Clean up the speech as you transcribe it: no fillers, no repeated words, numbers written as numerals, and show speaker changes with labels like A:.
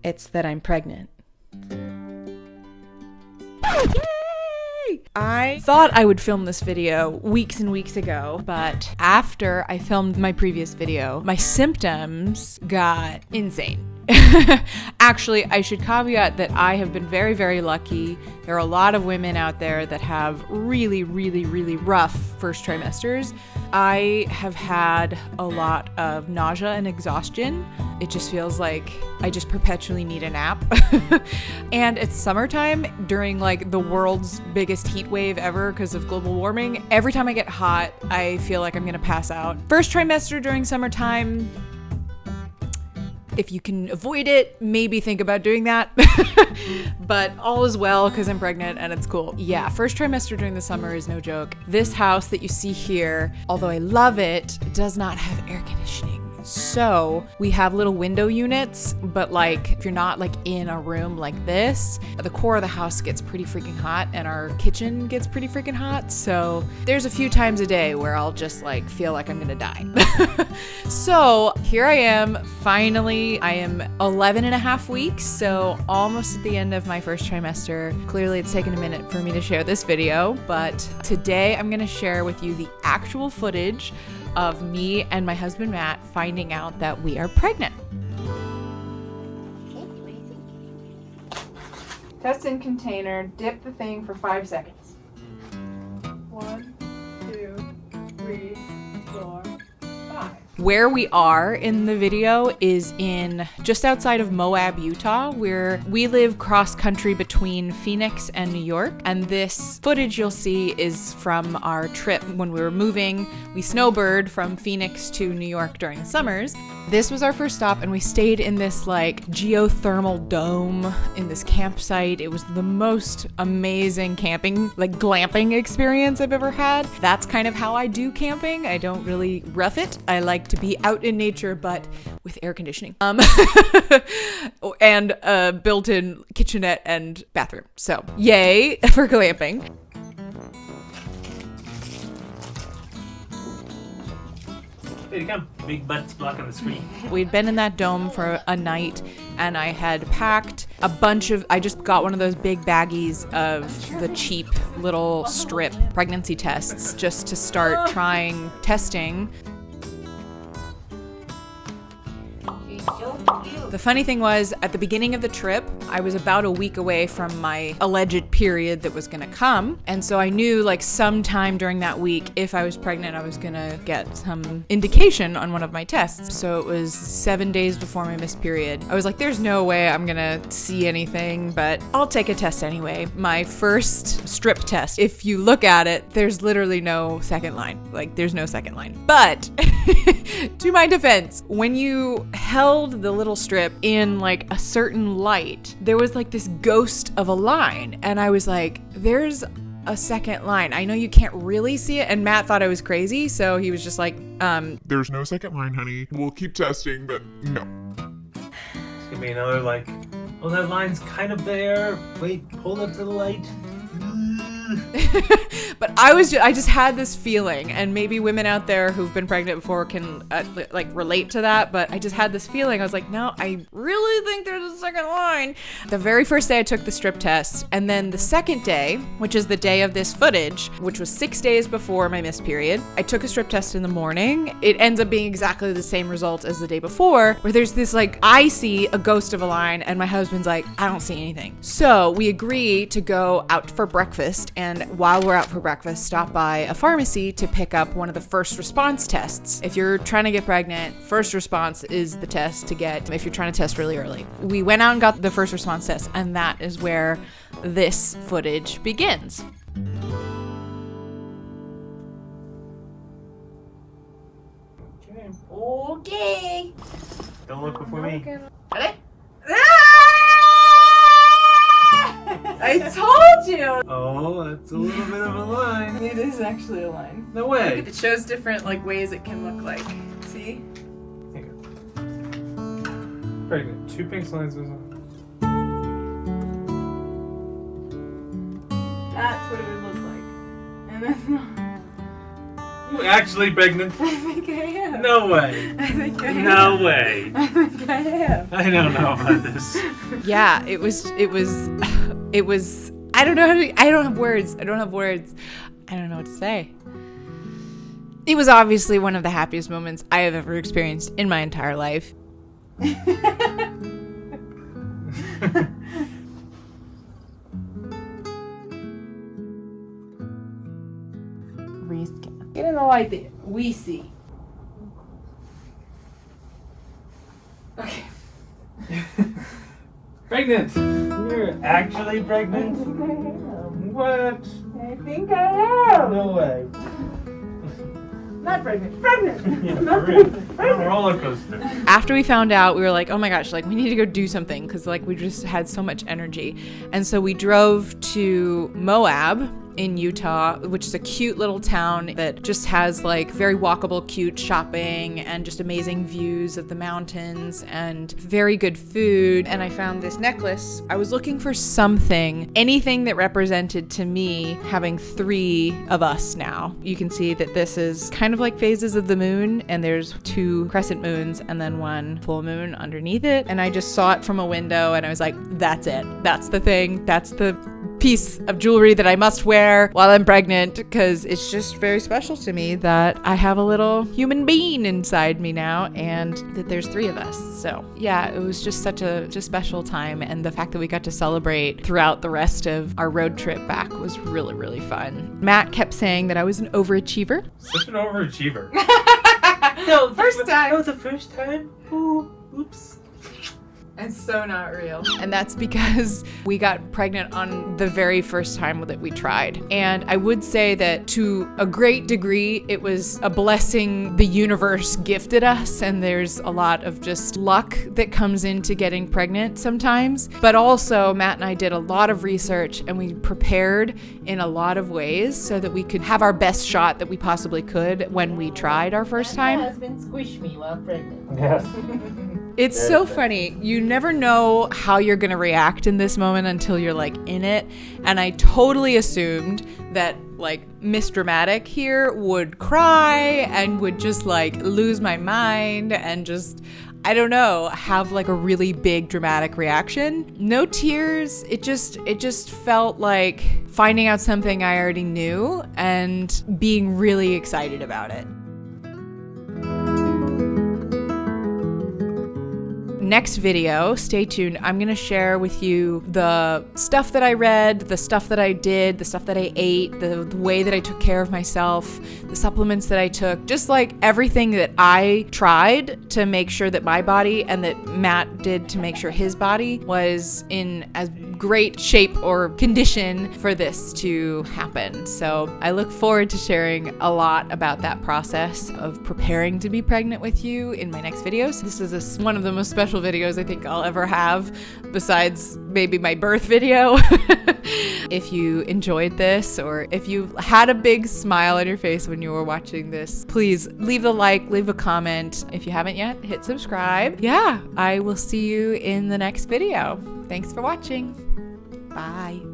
A: It's that I'm pregnant. Yay! I thought I would film this video weeks and weeks ago, but after I filmed my previous video, my symptoms got insane. Actually, I should caveat that I have been very, very lucky. There are a lot of women out there that have really, really, really rough first trimesters. I have had a lot of nausea and exhaustion. It just feels like I just perpetually need a nap. And it's summertime during like the world's biggest heat wave ever because of global warming. Every time I get hot, I feel like I'm gonna pass out. First trimester during summertime, if you can avoid it, maybe think about doing that. But all is well because I'm pregnant and it's cool. Yeah, first trimester during the summer is no joke. This house that you see here, although I love it, does not have air conditioning. So we have little window units, but like if you're not like in a room like this, the core of the house gets pretty freaking hot and our kitchen gets pretty freaking hot. So there's a few times a day where I'll just like feel like I'm gonna die. So here I am, finally. I am 11 and a half weeks, so almost at the end of my first trimester. Clearly it's taken a minute for me to share this video, but today I'm gonna share with you the actual footage of me and my husband Matt finding out that we are pregnant. Test in container, dip the thing for 5 seconds. 1, 2, 3, 4, 5. Where we are in the video is in just outside of Moab, Utah, where we live cross country between Phoenix and New York. And this footage you'll see is from our trip when we were moving. We snowbird from Phoenix to New York during the summers. This was our first stop and we stayed in this like geothermal dome in this campsite. It was the most amazing camping, like glamping experience I've ever had. That's kind of how I do camping. I don't really rough it. I like to be out in nature, but with air conditioning. And a built-in kitchenette and bathroom. So yay for glamping.
B: Here you come. Big butts blocking the screen.
A: We'd been in that dome for a night and I had packed a bunch of, I just got one of those big baggies of the cheap little strip pregnancy tests just to start trying testing. The funny thing was, at the beginning of the trip, I was about a week away from my alleged period that was gonna come. And so I knew like sometime during that week, if I was pregnant, I was gonna get some indication on one of my tests. So it was 7 days before my missed period. I was like, there's no way I'm gonna see anything, but I'll take a test anyway. My first strip test, if you look at it, there's literally no second line. Like there's no second line. But to my defense, when you held the little strip in like a certain light, there was like this ghost of a line. And I was like, there's a second line. I know you can't really see it. And Matt thought I was crazy. So he was just like,
C: there's no second line, honey. We'll keep testing, but no.
B: It's gonna be another like, oh, that line's kind of there. Wait, hold up to the light.
A: But I just had this feeling, and maybe women out there who've been pregnant before can like relate to that, but I just had this feeling. I was like, no, I really think there's a second line. The very first day I took the strip test, and then the second day, which is the day of this footage, which was 6 days before my missed period, I took a strip test in the morning. It ends up being exactly the same result as the day before, where there's this like, I see a ghost of a line, and my husband's like, I don't see anything. So we agree to go out for breakfast, and while we're out for breakfast, stop by a pharmacy to pick up one of the first response tests. If you're trying to get pregnant, first response is the test to get if you're trying to test really early. We went out and got the first response test, and that is where this footage begins. Okay.
B: Don't look before me.
A: Ready? I told you!
B: Oh, that's a little bit of a line.
A: It is actually a line.
B: No way.
A: It shows different like ways it can look like. See?
B: Pregnant. 2 pink lines was on.
A: That's what it would look like. And then
B: You actually pregnant?
A: I think I am.
B: No way.
A: I think I am.
B: No way.
A: I think I am.
B: I don't know about this.
A: Yeah, it was, I don't know I don't have words. I don't know what to say. It was obviously one of the happiest moments I have ever experienced in my entire life. Get in the light that we see. Okay.
B: Pregnant. You're actually pregnant? What?
A: I think I am.
B: No way.
A: Not pregnant. Pregnant.
B: Yeah, for real. What a roller coaster.
A: After we found out, we were like, oh my gosh, like we need to go do something because like we just had so much energy. And so we drove to Moab in Utah, which is a cute little town that just has like very walkable, cute shopping and just amazing views of the mountains and very good food. And I found this necklace. I was looking for something, anything that represented to me having 3 of us now. You can see that this is kind of like phases of the moon, and there's 2 crescent moons and then 1 full moon underneath it. And I just saw it from a window and I was like, that's it. That's the thing. That's the piece of jewelry that I must wear while I'm pregnant, because it's just very special to me that I have a little human being inside me now and that there's 3 of us. So yeah, it was just such a special time, and the fact that we got to celebrate throughout the rest of our road trip back was really, really fun. Matt kept saying that I was an overachiever.
B: Such an overachiever.
A: No, first time.
B: Oh, the first time? Oh, oops.
A: It's so not real. And that's because we got pregnant on the very first time that we tried. And I would say that to a great degree, it was a blessing the universe gifted us. And there's a lot of just luck that comes into getting pregnant sometimes. But also, Matt and I did a lot of research and we prepared in a lot of ways so that we could have our best shot that we possibly could when we tried our first time.
D: My husband squished me while pregnant.
B: Yes.
A: It's so funny. You never know how you're going to react in this moment until you're like in it. And I totally assumed that like Miss Dramatic here would cry and would just like lose my mind and just, I don't know, have like a really big dramatic reaction. No tears. It just felt like finding out something I already knew and being really excited about it. Next video, stay tuned. I'm gonna share with you the stuff that I read, the stuff that I did, the stuff that I ate, the way that I took care of myself, the supplements that I took, just like everything that I tried to make sure that my body and that Matt did to make sure his body was in as great shape or condition for this to happen. So I look forward to sharing a lot about that process of preparing to be pregnant with you in my next videos. This is one of the most special videos I think I'll ever have, besides maybe my birth video. If you enjoyed this, or if you had a big smile on your face when you were watching this, please leave a like, leave a comment. If you haven't yet, hit subscribe. Yeah, I will see you in the next video. Thanks for watching. Bye.